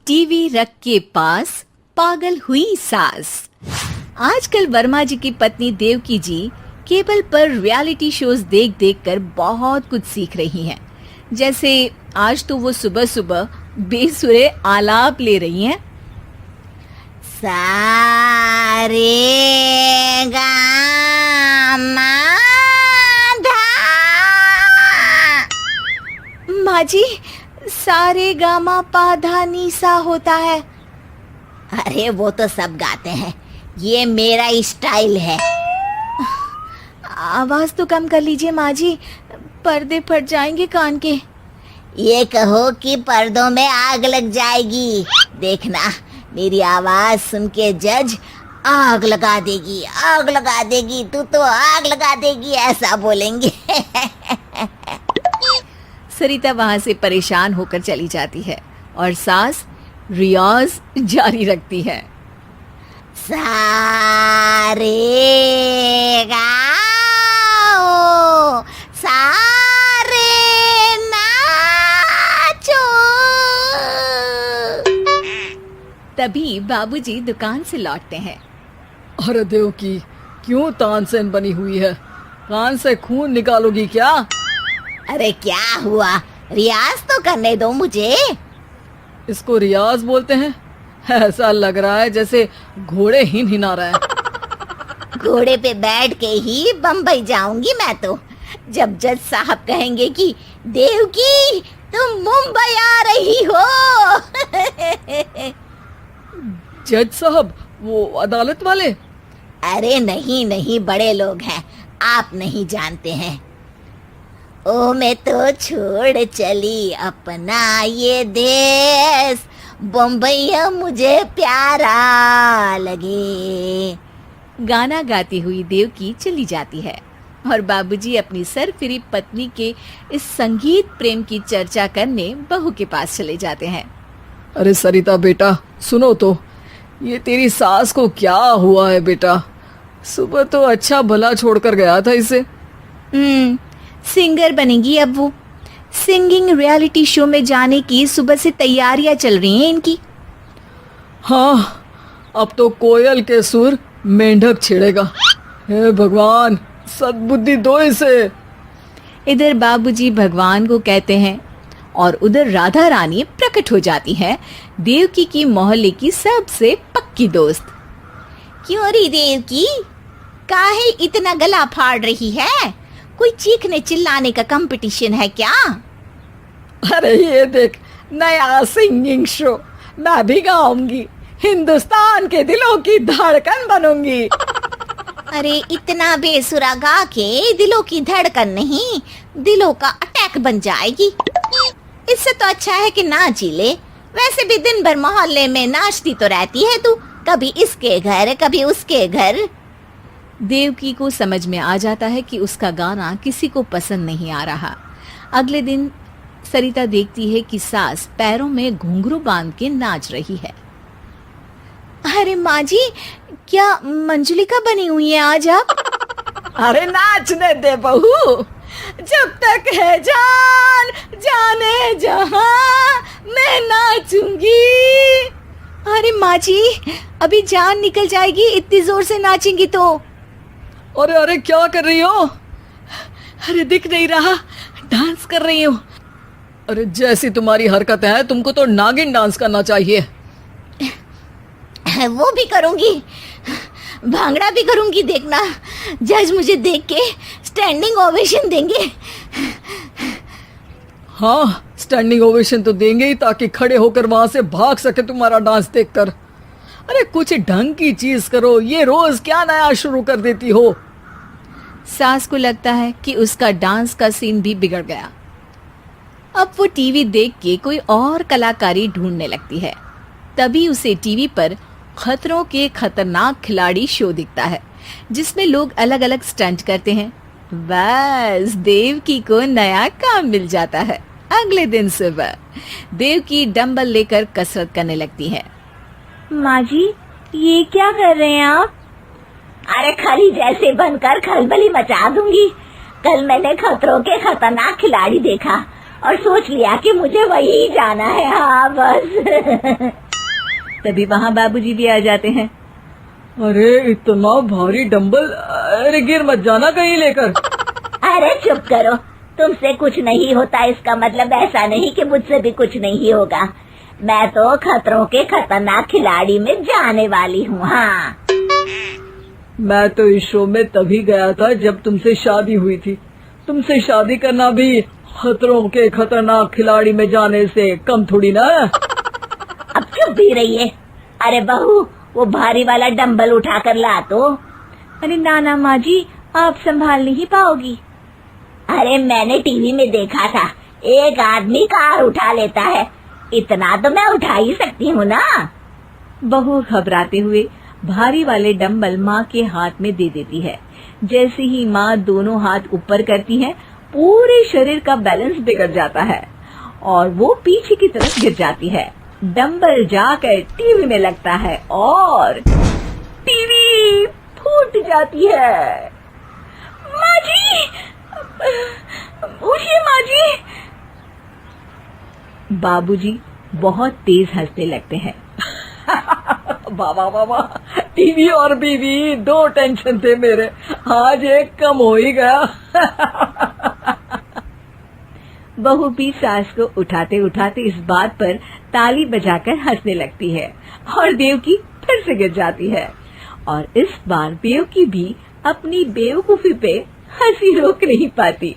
TV रख के पास पागल हुई सास। आजकल वर्मा जी की पत्नी देवकी जी केबल पर रियलिटी शोज देख देख कर बहुत कुछ सीख रही हैं। जैसे आज तो वो सुबह सुबह बेसुरे आलाप ले रही हैं। सारे गामा धा। माँ जी, सारे गामा पा धा नी सा होता है। अरे वो तो सब गाते हैं, ये मेरा स्टाइल है। आवाज तो कम कर लीजिए माँ जी, पर्दे फट जाएंगे कान के। ये कहो कि पर्दों में आग लग जाएगी। देखना, मेरी आवाज सुन के जज आग लगा देगी, आग लगा देगी, तू तो आग लगा देगी, ऐसा बोलेंगे। सरिता वहां से परेशान होकर चली जाती है और सास रियाज जारी रखती है। सारे गाओ, सारे नाचो। तभी बाबूजी दुकान से लौटते हैं। अरे देवकी, क्यों तानसेन बनी हुई है? कान से खून निकालोगी क्या? अरे क्या हुआ, रियाज तो करने दो मुझे। इसको रियाज बोलते हैं? ऐसा लग रहा है जैसे घोड़े हिना रहा है। घोड़े पे बैठ के ही बम्बई जाऊंगी मैं तो, जब जज साहब कहेंगे कि देवकी तुम मुंबई आ रही हो। जज साहब, वो अदालत वाले? अरे नहीं नहीं, बड़े लोग हैं, आप नहीं जानते हैं। ओ मैं तो छोड़ चली अपना ये देश, बम्बई मुझे प्यारा लगे। गाना गाती हुई देवकी चली जाती है और बाबूजी अपनी सरफिरी पत्नी के इस संगीत प्रेम की चर्चा करने बहू के पास चले जाते हैं। अरे सरिता बेटा, सुनो तो, ये तेरी सास को क्या हुआ है बेटा? सुबह तो अच्छा भला छोड़कर गया था इसे। सिंगर बनेगी अब वो। सिंगिंग रियलिटी शो में जाने की सुबह से तैयारियां चल रही हैं इनकी। हाँ, अब तो कोयल के सुर मेंढक छेड़ेगा। हे भगवान, सद्बुद्धि दो इसे। इधर बाबूजी भगवान को कहते हैं और उधर राधा रानी प्रकट हो जाती है, देवकी की मोहल्ले की सबसे पक्की दोस्त। क्यों री देवकी, काहे इतना गला फाड़ रही है? कोई चीखने चिल्लाने का कंपटीशन है क्या? अरे ये देख, नया सिंगिंग शो, मैं भी गाऊंगी, हिंदुस्तान के दिलों की धड़कन बनूंगी। अरे इतना बेसुरा गा के दिलों की धड़कन नहीं, दिलों का अटैक बन जाएगी। इससे तो अच्छा है कि नाच ही ले। वैसे भी दिन भर मोहल्ले में नाचती तो रहती है तू, कभी इसके घर कभी उसके घर। देवकी को समझ में आ जाता है कि उसका गाना किसी को पसंद नहीं आ रहा। अगले दिन सरिता देखती है कि सास पैरों में घुंघरू बांध के नाच रही है। अरे माँ जी, क्या मंजुलिका बनी हुई है आज आप? अरे नाचने दे बहू, जब तक है जान जाने जहां मैं नाचूंगी। अरे माँ जी, अभी जान निकल जाएगी इतनी जोर से नाचेंगी तो। अरे अरे, क्या कर रही हो? अरे दिख नहीं रहा, डांस कर रही हूँ। अरे जैसी तुम्हारी हरकत है, तुमको तो नागिन डांस करना चाहिए। वो भी करूंगी, भांगड़ा भी करूंगी। देखना, जज मुझे देख के स्टैंडिंग ओवेशन देंगे। हाँ, स्टैंडिंग ओवेशन तो देंगे ही, ताकि खड़े होकर वहां से भाग सके तुम्हारा डांस देखकर। अरे कुछ ढंग की चीज करो, ये रोज क्या नया शुरू कर देती हो? सास को लगता है कि उसका डांस का सीन भी बिगड़ गया। अब वो टीवी देख के कोई और कलाकारी ढूंढने लगती है। तभी उसे टीवी पर खतरों के खतरनाक खिलाड़ी शो दिखता है, जिसमें लोग अलग अलग स्टंट करते हैं। बस देवकी को नया काम मिल जाता है। अगले दिन सुबह देवकी डंबल लेकर कसरत करने लगती है। माँ जी, ये क्या कर रहे हैं आप? अरे खली जैसे बनकर खलबली मचा दूंगी। कल मैंने खतरों के खतरनाक खिलाड़ी देखा, और सोच लिया कि मुझे वही जाना है। हाँ बस। तभी वहाँ बाबूजी भी आ जाते हैं। अरे इतना भारी डंबल, अरे गिर मत जाना कहीं लेकर। अरे चुप करो, तुमसे कुछ नहीं होता इसका मतलब ऐसा नहीं कि मुझसे भी कुछ नहीं होगा। मैं तो खतरों के खतरनाक खिलाड़ी में जाने वाली हूँ। हाँ मैं तो इस शो में तभी गया था जब तुमसे शादी हुई थी। तुमसे शादी करना भी खतरों के खतरनाक खिलाड़ी में जाने से कम थोड़ी ना। अब चुप भी रहिए। अरे बहू, वो भारी वाला डंबल उठा कर ला तो। अरे ना माँ जी, आप संभाल नहीं पाओगी। अरे मैंने टीवी में देखा था, एक आदमी कार उठा लेता है, इतना तो मैं उठा ही सकती हूँ ना। बहू घबराते हुए भारी वाले डंबल माँ के हाथ में दे देती है। जैसे ही माँ दोनों हाथ ऊपर करती है, पूरे शरीर का बैलेंस बिगड़ जाता है और वो पीछे की तरफ गिर जाती है। डंबल जाकर टीवी में लगता है और टीवी फूट जाती है। माँ जी, उठिए माँ जी। बाबूजी बहुत तेज हंसने लगते हैं। बाबा बाबा, टीवी और बीवी दो टेंशन थे मेरे, आज एक कम हो ही गया। बहू भी सास को उठाते उठाते इस बात पर ताली बजाकर हंसने लगती है और देवकी फिर से गिर जाती है। और इस बार देवकी भी अपनी बेवकूफी पे हंसी रोक नहीं पाती।